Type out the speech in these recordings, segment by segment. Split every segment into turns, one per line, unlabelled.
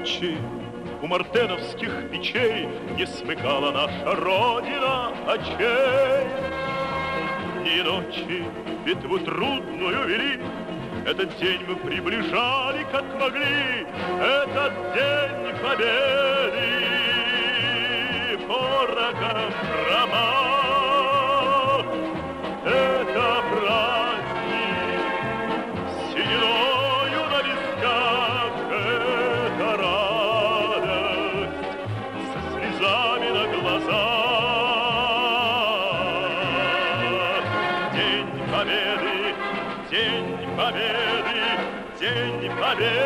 ночи у мартеновских печей не смыкала наша Родина очей. Дни и ночи битву трудную вели, этот день мы приближали, как могли, этот день победы порогом промах. Это праздник сединою на висках, это радость со слезами на глазах. День победы, день победы, день победы.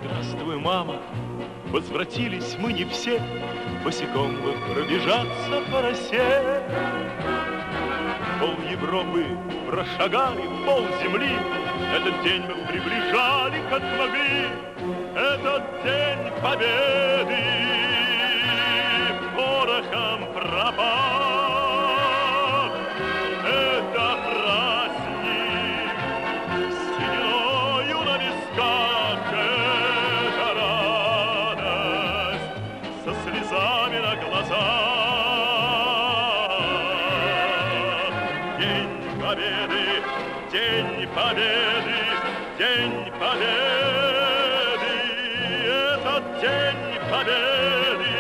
Здравствуй, мама, возвратились мы не все, босиком бы пробежаться по росе. Пол Европы прошагали, пол земли, этот день мы приближали, как могли, этот день победы порохом пропах. Это праздник с сединою на висках, это радость со слезами на глазах. День победы, день победы, день победы, этот день победы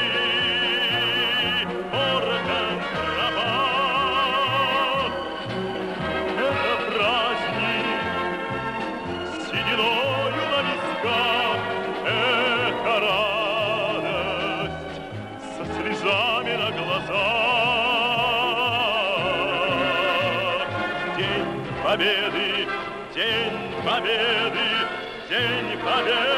порохом пропах. Это праздник с сединою на висках, это радость со слезами на глазах. День победы, день победы, день победы.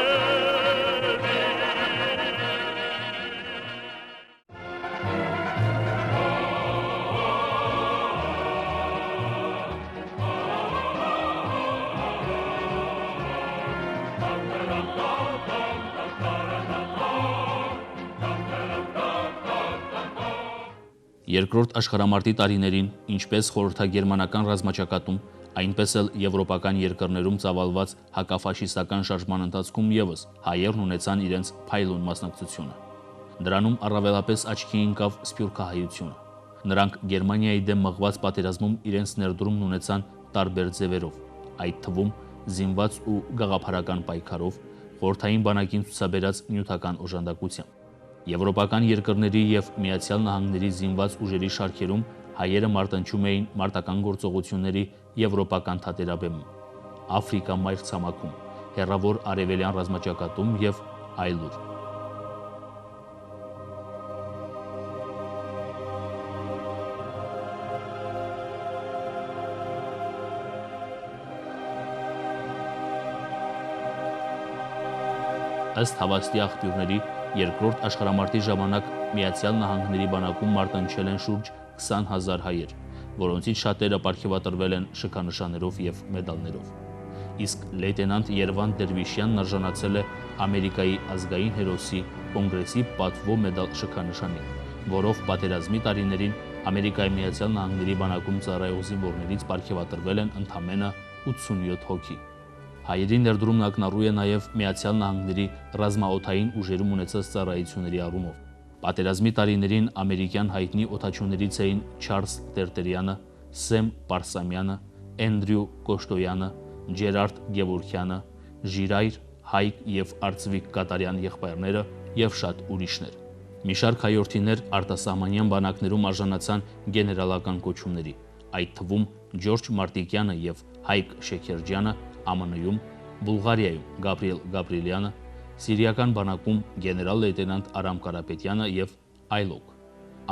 Երկրորդ աշխարհամարտի տարիներին, ինչպես խորհրդագերմանական ռազմաճակատում, այնպես էլ եվրոպական երկրներում ծավալված հակաֆաշիստական շարժման ընթացքում ևս հայերն ունեցան իրենց փայլուն մասնակցությունը։ Դրանում առավելապես աչքի ընկավ սփյուռքահայությունը։ Նրանք Գերմանիայի դեմ մղված պատերազմում իրենց ներդրումն ունեցան տարբեր ձևերով, այդ թվում զինված ու գաղափարական պայքարով, խորհրդային բանակին ցուցաբերած նյութական օժանդակությամբ։ Եվրոպական երկրների եւ Միացյալ Նահանգների զինված ուժերի շարքերում հայերը մարտնչում էին մարտական գործողությունների եվրոպական թատերաբեմում, Աֆրիկա մայրցամաքում, հեռավոր արևելյան ռազմաճակատում եւ այլուր։ Ըստ հավաստի աղբյուրների, երկրորդ աշխարհամարտի ժամանակ Միացյալ Նահանգների բանակում մարտնչել են շուրջ 20,000 հայեր, որոնցից շատերը պարգևատրվել են շքանշաններով եւ մեդալներով։ Իսկ լեյտենանտ Երվան Դերվիշյանն արժանացել է Ամերիկայի ազգային հերոսի կոնգրեսի պատվո մեդալ շքանշանին, որով պատերազմի տարիներին Ամերիկայի Միացյալ Նահանգների բանակում ծառայող զինվորներից պարգևատրվել են ընդամենը 87 հոգի։ Հայերի ներդրումն ակնառու է նաև Միացյալ Նահանգների ռազմաօդային ուժերում ունեցած ծառայությունների առումով։ Պատերազմի տարիներին ամերիկյան հայտնի օդաչուներից էին Չարլզ Տերտերյանը, Սեմ Պարսամյանը, Էնդրյու Կոշտոյանը, Ջերարդ Գևորքյանը, Ժիրայր, Հայկ եւ Արծվիկ Կատարյան եղբայրները եւ շատ ուրիշներ։ Մի շարք հայորդիներ արտասահմանյան բանակներում արժանացան գեներալական կոչումների, այդ թվում Ջորջ Մարտիկյանը եւ Հայկ Շեքերջյանը ԱՄՆ-ում, Բուլղարիայում Գաբրիել Գաբրիելյանը, Սիրիական բանակում գեներալ լեյտենանտ Արամ Կարապետյանը եւ այլոք։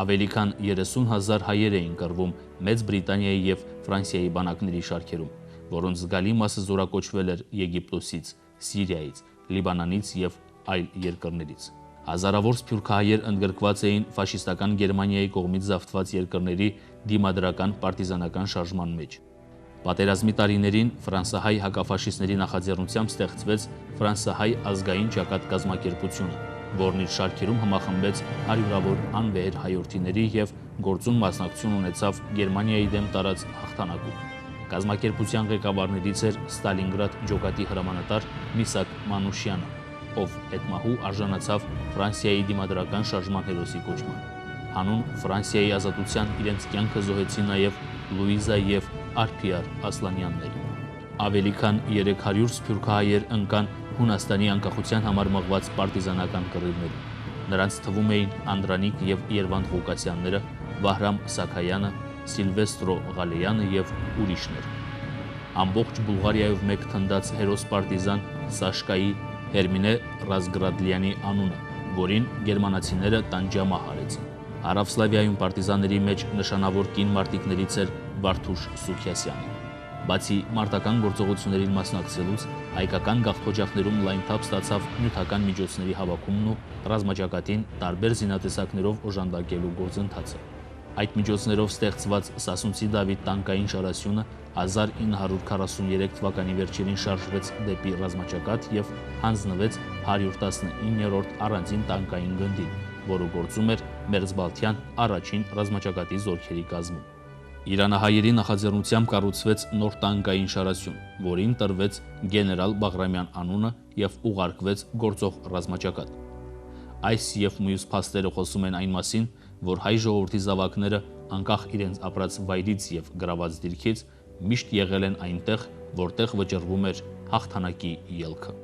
Ավելի քան 30,000 հայեր էին կռվում Մեծ Բրիտանիայի եւ Ֆրանսիայի բանակների շարքերում, որոնց զգալի մասը զորակոչվել էր Եգիպտոսից, Սիրիայից, Լիբանանից եւ այլ երկրներից։ Հազարավոր սփյուռքահայեր ընդգրկված էին ֆաշիստական Գերմանիայի կողմից զավթված երկրների դիմադրական պարտիզանական շարժման մեջ։ Պատերազմի տարիներին ֆրանսահայ հակաֆաշիստների նախաձեռնությամբ ստեղծվեց ֆրանսահայ ազգային ճակատ կազմակերպությունը, որն իր շարքերում համախմբեց հարյուրավոր անվեհեր հայորդիների և գործուն մասնակցություն ունեցավ Գերմանիայի դեմ տարած հաղթանակում։ Կազմակերպության ղեկավարներից էր Ստալինգրադ ջոկատի հրամանատար Միսակ Մանուշյանը, ով հետմահու արժանացավ Ֆրանսիայի դիմադրական շարժման հերոսի կոչման։ Հանուն Ֆրանսիայի ազատության իրենց կյանքը զոհեցին նաև Լուիզա և Արփիար Ասլանյանները։ Ավելի քան 300 սփյուռքահայեր ընկան Հունաստանի անկախության համար մղված պարտիզանական կռիվներում։ Նրանց թվում էին Անդրանիկ և Երվանդ Ղուկասյանները, Վահրամ Սաքայանը, Սիլվեստրո Ղալեյանը և ուրիշներ։ Ամբողջ Բուլղարիայով մեկ թնդած հերոս պարտիզան Սաշկայի Հերմինե Ռազգրադլյանի անունը, որին գերմանացիները տանջամահ արեցին։ Հարավսլավիայում պարտիզանների մեջ նշանավոր կին մարտիկներից էր Վարդուշ Սուքիասյանը։ Բացի մարտական գործողություններին մասնակցելուց, հայկական գաղթօջախներում լայն թափ ստացավ նյութական միջոցների հավաքումն ու ռազմաճակատին տարբեր զինատեսակներով օժանդակելու գործընթացը։ Այդ միջոցներով ստեղծված Սասունցի Դավիթ տանկային շարասյունը 1943 թվականի վերջերին շարժվեց դեպի ռազմաճակատ և հանձնվեց 119-րդ առանձին տանկային գնդին, որը գործում էր Մերձբալթյան առաջին ռազմաճակատի զորքերի կազմում։ Իրանահայերի նախաձեռնությամբ կառուցվեց նոր տանկային շարասյուն, որին տրվեց գեներալ Բաղրամյան անունը և ուղարկվեց գործող ռազմաճակատ։ Այս և մյուս փաստերը խոսում են այն մասին, որ հայ ժողովրդի զավակները անկախ իրենց ապրած վայրից և գրաված դիրքից միշտ եղել են այնտեղ, որտեղ վճռվում էր հաղթանակի ելքը։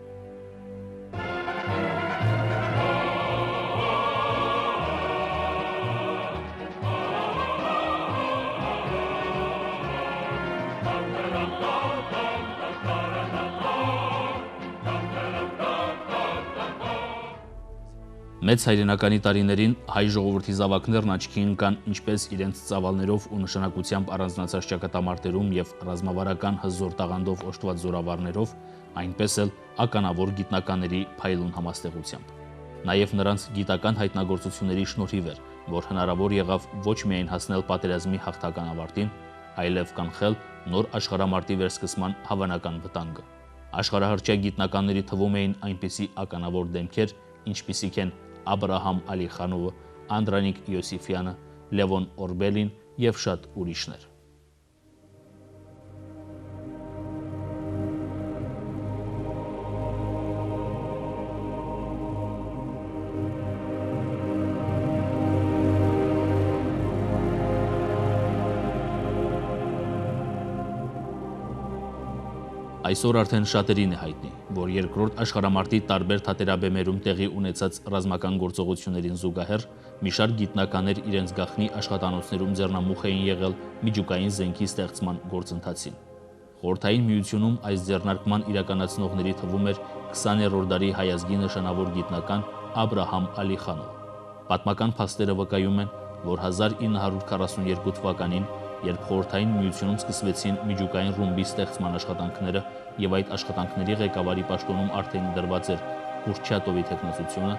Մեծ հայրենականի տարիներին հայ ժողովրդի զավակներն աչքի ընկան ինչպես իրենց ծավալներով ու նշանակությամբ առանձնացած ճակատամարտերում և ռազմավարական հզոր տաղանդով օժտված զորավարներով, այնպես էլ ականավոր գիտնականների փայլուն համաստեղությամբ։ Նաև նրանց գիտական հայտնագործությունների շնորհիվ էր, որ հնարավոր եղավ ոչ միայն հասնել պատերազմի հաղթական ավարտին, այլև կանխել նոր աշխարհամարտի վերսկսման հավանական վտանգը։ Աշխարհահռչակ գիտնականների թվում էին այնպիսի ականավոր դեմքեր, ինչպիսիք են Աբրահամ Ալիխանովը, Անդրանիկ Յոսիֆյանը, Լևոն Օրբելին և շատ ուրիշներ։ Այսօր արդեն շատերին է հայտնի, որ երկրորդ աշխարհամարտի տարբեր թատերաբեմերում տեղի ունեցած ռազմական գործողություններին զուգահեռ մի շարք գիտնականներ իրենց գաղտնի աշխատանոցներում ձեռնամուխ էին եղել միջուկային զենքի ստեղծման գործընթացին։ Խորհրդային Միությունում այս ձեռնարկման իրականացնողների թվում էր 20-րդ դարի հայազգի նշանավոր գիտնական Աբրահամ Ալիխանովը։ Պատմական փաստերը վկայում են, որ 1942 թվականին, երբ Խորհրդային Միությունում սկսվեցին միջուկային ռումբի ստեղծման աշխատանքները և այդ աշխատանքների ղեկավարի պաշտոնում արդեն դրված էր Կուրչատովի թեկնածությունը,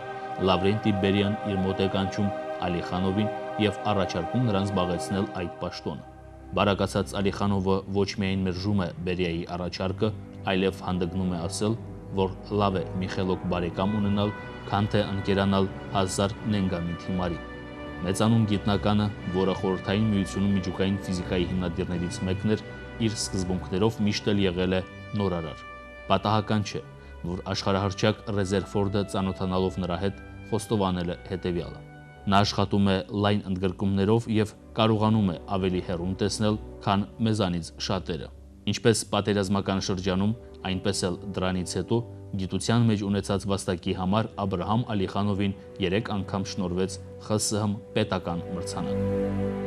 Լավրենտի Բերիան իր մոտ է կանչում Ալիխանովին և առաջարկում նրան զբաղեցնել այդ պաշտոնը։ Բարակացած Ալիխանովը ոչ միայն մերժում է Բերիայի առաջարկը, այլև հանդգնում է ասել, որ լավ է մի խելոք բարեկամ ունենալ, քան թե ընկերանալ 1000 նենգամի թիմարի։ Մեծանուն գիտնականը, որը Խորհրդային Միությունում միջուկային ֆիզիկայի հիմնադիրներից մեկն էր, իր սկզբունքներով միշտ էլ եղել է նորարար։ Պատահական չէ, որ աշխարհահռչակ Ռեզերֆորդը ծանոթանալով նրա հետ խոստովանել է հետևյալը. նա աշխատում է լայն ընդգրկումներով և կարողանում է ավելի հեռուն տեսնել, քան մեզանից շատերը։ Ինչպես պատերազմական շրջանում, այնպես էլ դրանից հետո գիտության մեջ ունեցած վաստակի համար Աբրահամ Ալիխանովին 3 անգամ շնորհվեց ԽՍՀՄ պետական մրցանակ։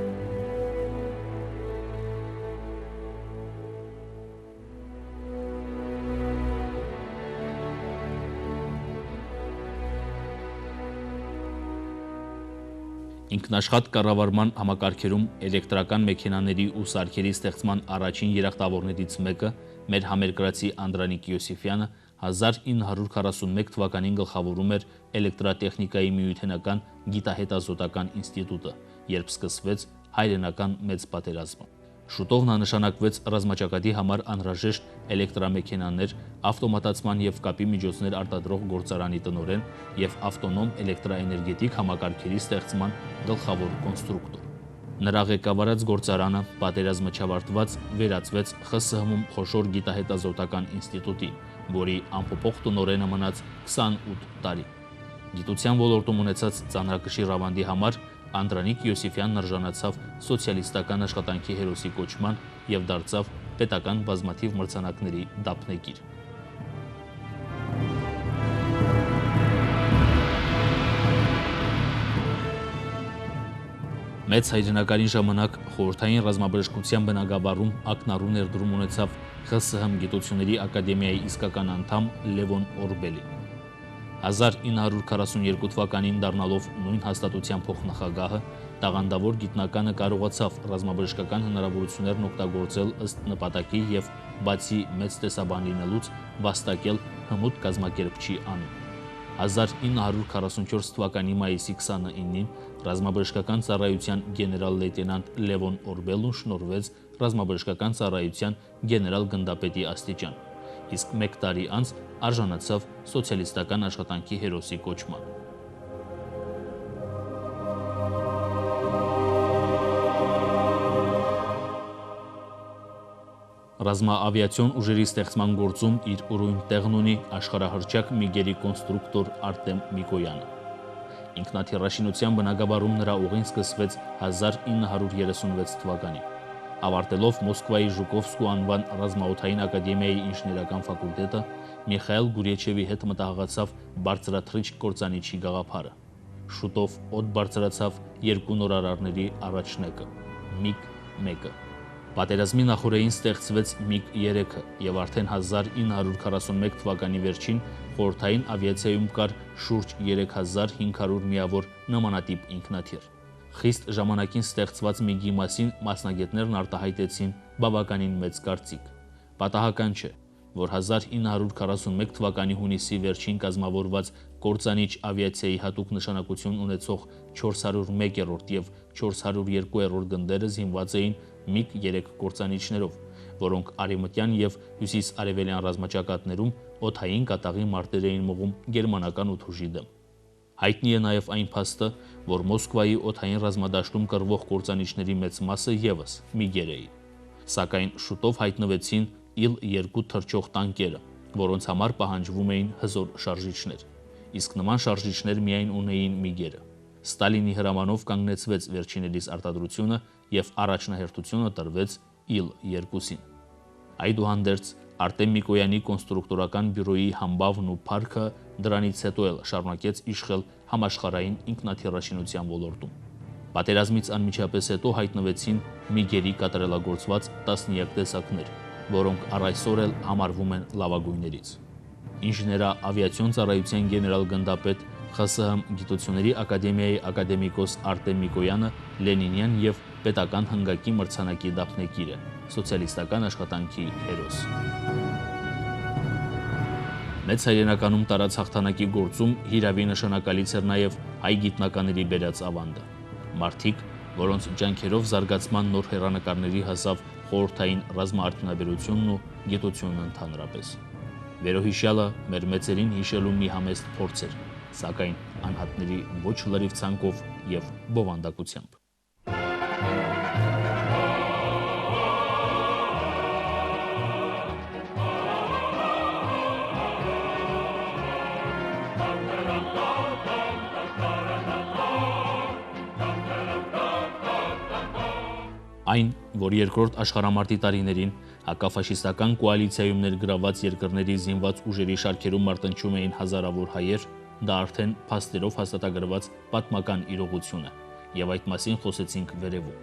Ինքնաշխատ կառավարման համակարգերում էլեկտրական մեքենաների ու սարքերի ստեղծման առաջին երախտավորներից մեկը մեր համերկրացի Անդրանիկ Յոսիֆյանը 1941 թվականին գլխավորում էր Էլեկտրատեխնիկայի միութենական գիտահետազոտական ինստիտուտը, երբ սկսվեց հայրենական մեծ պատերազմը։ Շուտով նա նշանակվեց ռազմաճակատի համար անհրաժեշտ էլեկտրամեքենաներ, ավտոմատացման եւ կապի միջոցներ արտադրող գործարանի տնօրեն եւ ավտոնոմ էլեկտրաէներգետիկ համակարգերի ստեղծման գլխավոր կոնստրուկտոր։ Նրա ղեկավարած գործարանը պատերազմը չավարտված վերածվեց ԽՍՀՄ-ում խոշոր գիտահետազոտական ինստիտուտի, որի անփոփոխ տնօրենը մնաց 28 տարի։ Գիտության ոլորտում ունեցած ծանրակշիռ ավանդի համար Անդրանիկ Յոսիֆյանն արժանացավ սոցիալիստական աշխատանքի հերոսի կոչման եւ դարձավ պետական բազմաթիվ մրցանակների դափնեկիր։ Մեծ հայրենականի ժամանակ խորհրդային ռազմաբժշկության բնագավառում ակնառու ներդրում ունեցավ ԽՍՀՄ Գիտությունների ակադեմիայի իսկական անդամ Լևոն Օրբելին։ 1942 թվականին դառնալով նույն հաստատության փոխնախագահը, տաղանդավոր գիտնականը կարողացավ ռազմաբժշկական հնարավորություններն օգտագործել ըստ նպատակի եւ բացի մեծ տեսաբան լինելուց վաստակել հմուտ կազմակերպչի անուն։ 1944 թվականի մայիսի 29-ին ռազմաբժշկական ծառայության գեներալ-լեյտենանտ Լևոն Օրբելուն շնորհվեց ռազմաբժշկական ծառայության գեներալ-գնդապետի աստիճան, իսկ մեկ տարի անց արժանացավ սոցիալիստական աշխատանքի հերոսի կոչման։ Ռազմաավիացիոն ուժերի ստեղծման գործում իր ուրույն տեղն ունի աշխարհահռչակ միգերի կոնստրուկտոր Արտեմ Միկոյանը։ Ինքնաթիռաշինության բնագավառում նրա ուղին սկսվեց 1936 թվականին։ Ավարտելով Մոսկվայի Ժուկովսկու անվան ռազմաօդային ակադեմիայի ինժեներական ֆակուլտետը, Միխայել Գուրիեչևի հետ մտահղացավ բարձրաթռիչ կործանիչի գաղափարը։ Շուտով օդ բարձրացավ երկու նորարարների առաջնեկը՝ MiG-1-ը։ Պատերազմի նախօրեին ստեղծվեց MiG-3-ը եւ արդեն 1941 թվականի վերջին խորհրդային ավիացիայում կար շուրջ 3500 միավոր նմանատիպ ինքնաթիռ։ Խիստ ժամանակին ստեղծված MiG-ի մասին մասնագետներն արտահայտեցին բավականին մեծ կարծիք։ Պատահական չէ, որ 1941 թվականի հունիսի վերջին կազմավորված կործանիչ ավիացիայի հատուկ նշանակություն ունեցող 401-րդ եւ 402-րդ գնդերը զինված էին MiG-3 կործանիչներով, որոնք արևմտյան եւ հյուսիս-արևելյան ռազմաճակատներում օդային կատաղի մարտեր էին մղում գերմանական օդուժի դեմ։ Հայտնի է նաեւ այն փաստը, որ Մոսկվայի օդային ռազմադաշտում կռվող կործանիչների մեծ մասը եւս MiG-եր էին։ Սակայն շուտով հայտնվեցին Il-2 թռչող տանկերը, որոնց համար պահանջվում էին հզոր շարժիչներ, իսկ նման շարժիչներ միայն ունեին MiG-երը։ Ստալինի հրամանով կանգնեցվեց վերջիներիս արտադրությունը եւ առաջնահերթությունը տրվեց Il-2-ին։ Այդուհանդերձ Արտեմ Միկոյանի կոնստրուկտորական բյուրոյի համբավն ու փառքը դրանից հետո էլ շարունակեց իշխել համաշխարհային ինքնաթիռաշինության ոլորտում։ Պատերազմից անմիջապես հետո հայտնվեցին MiG-երի կատարելագործված տասնյակ տեսակներ, որոնք առ այսօր էլ համարվում են լավագույններից։ Ինժեներա-ավիացիոն ծառայության գեներալ-գնդապետ ԽՍՀՄ Գիտությունների ակադեմիայի ակադեմիկոս Արտեմ Միկոյանը Լենինյան եւ պետական հնգակի մրցանակի դափնեկիր է, սոցիալիստական աշխատանքի հերոս։ Մեծ հայրենականում տարած հաղթանակի գործում հիրավի նշանակալից էր նաեւ հայ գիտնականների բերած ավանդը։ Մարդիկ, որոնց ջանքերով զարգացման նոր հեռանկարների հասավ խորհրդային ռազմաարդյունաբերությունն ու գիտությունն ընդհանրապես։ Վերոհիշյալը մեր մեծերին հիշելու մի համեստ փորձ էր, սակայն անհատների ոչ լրիվ ցանկով եւ բովանդակությամբ։ Այն, որ երկրորդ աշխարհամարտի տարիներին հակաֆաշիստական կոալիցիայում ներգրավված երկրների զինված ուժերի շարքերում մարտնչում էին հազարավոր հայեր, դա արդեն փաստերով հաստատագրված պատմական իրողություն է, եւ այդ մասին խոսեցինք վերևում։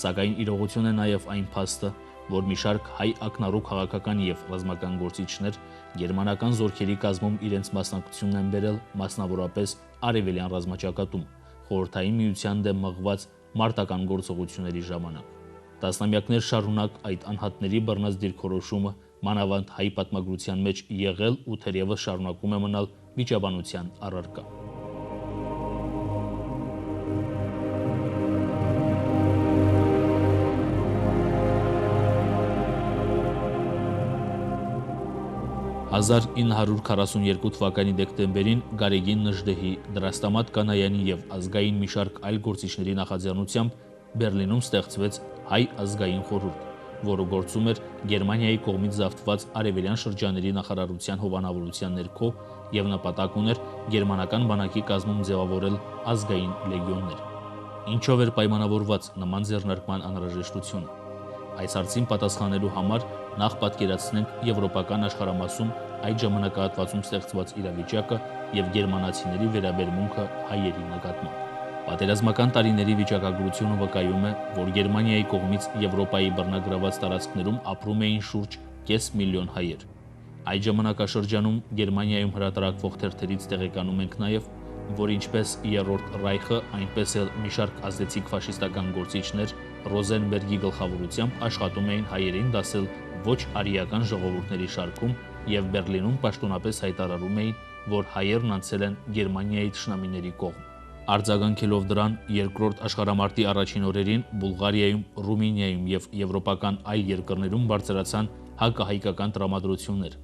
Սակայն իրողություն է նաեւ այն փաստը, որ մի շարք հայ ակնառու քաղաքական եւ ռազմական գործիչներ գերմանական զորքերի կազմում իրենց մասնակցությունն են բերել մասնավորապես արևելյան ռազմաճակատում, խորհրդային միության դեմ մղված մարտական գործողությունների ժամանակ։ Տասնամյակներ շարունակ այդ անհատների բռնած դիրքորոշումը մանավանդ հայ պատմագրության մեջ եղել ու թերևս շարունակում է մնալ վիճաբանության առարկա։ 1942 թվականի դեկտեմբերին Գարեգին Նժդեհի, Դրաստամատ Կանայանի եւ ազգային մի շարք այլ գործիչների նախաձեռնությամբ Բերլինում ստեղծվեց Հայ ազգային խորհուրդ, որը գործում էր Գերմանիայի կողմից զավթված արևելյան շրջանների նախարարության հովանավորության ներքո եւ նպատակ ուներ գերմանական բանակի կազմում ձևավորել ազգային լեգիոններ։ Ինչով էր պայմանավորված նման ձեռնարկման անհրաժեշտությունը։ Այս հարցին պատասխանելու համար նախ պատկերացնենք եվրոպական աշխարհամասում այդ ժամանակահատվածում ստեղծված իրավիճակը եւ գերմանացիների վերաբերմունքը հայերի նկատմամբ։ Պատերազմական տարիների վիճակագրությունը վկայում է, որ Գերմանիայի կողմից Եվրոպայի բռնագրաված տարածքներում ապրում էին շուրջ 500,000 հայեր։ Այդ ժամանակաշրջանում Գերմանիայում հրատարակվող թերթերից տեղեկանում ենք նաեւ, որ ինչպես Երրորդ Ռայխը, այնպես էլ մի շարք ազդեցիկ ֆաշիստական գործիչներ Ռոզենբերգի գլխավորությամբ աշխատում էին հայերին դասել ոչ արիական ժողովուրդների շարքում եւ Բերլինում պաշտոնապես հայտարարում էին, որ հայերն անցել են Գերմանիայի թշնամիների կողմ։ Արձագանքելով դրան, Երկրորդ աշխարհամարտի առաջին օրերին Բուլղարիայում, Ռումինիայում եւ եվրոպական այլ երկրներում բարձրացան հակահայկական տրամադրություններ։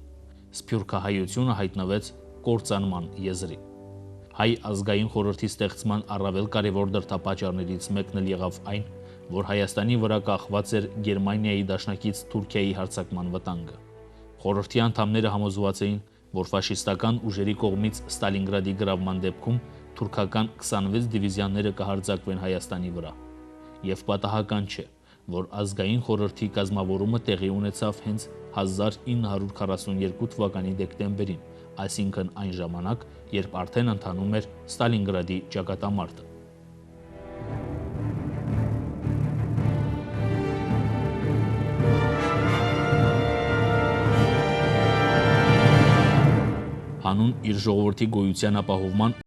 Սփյուռքահայությունը հայտնվեց կործանման եզրի։ Հայ ազգային խորհրդի ստեղծման առավել կարևոր դրդապատճառներից մեկն էլ եղավ այն, որ Հայաստանի վրա կախված էր Գերմանիայի դաշնակից Թուրքիայի հարձակման վտանգը։ Խորհրդի անդամները համոզված էին, որ ֆաշիստական ուժերի կողմից Ստալինգրադի գրավման դեպքում թուրքական 26 դիվիզիաները կհարձակվեն Հայաստանի վրա։ Եվ պատահական չէ, որ ազգային խորհրդի կազմավորումը տեղի ունեցավ հենց 1942 թվականի դեկտեմբերին, այսինքն այն ժամանակ, երբ արդեն ընթանում էր Ստալինգրադի ճակատամարտը։ Հանուն իր ժողովրդի գոյության ապահովման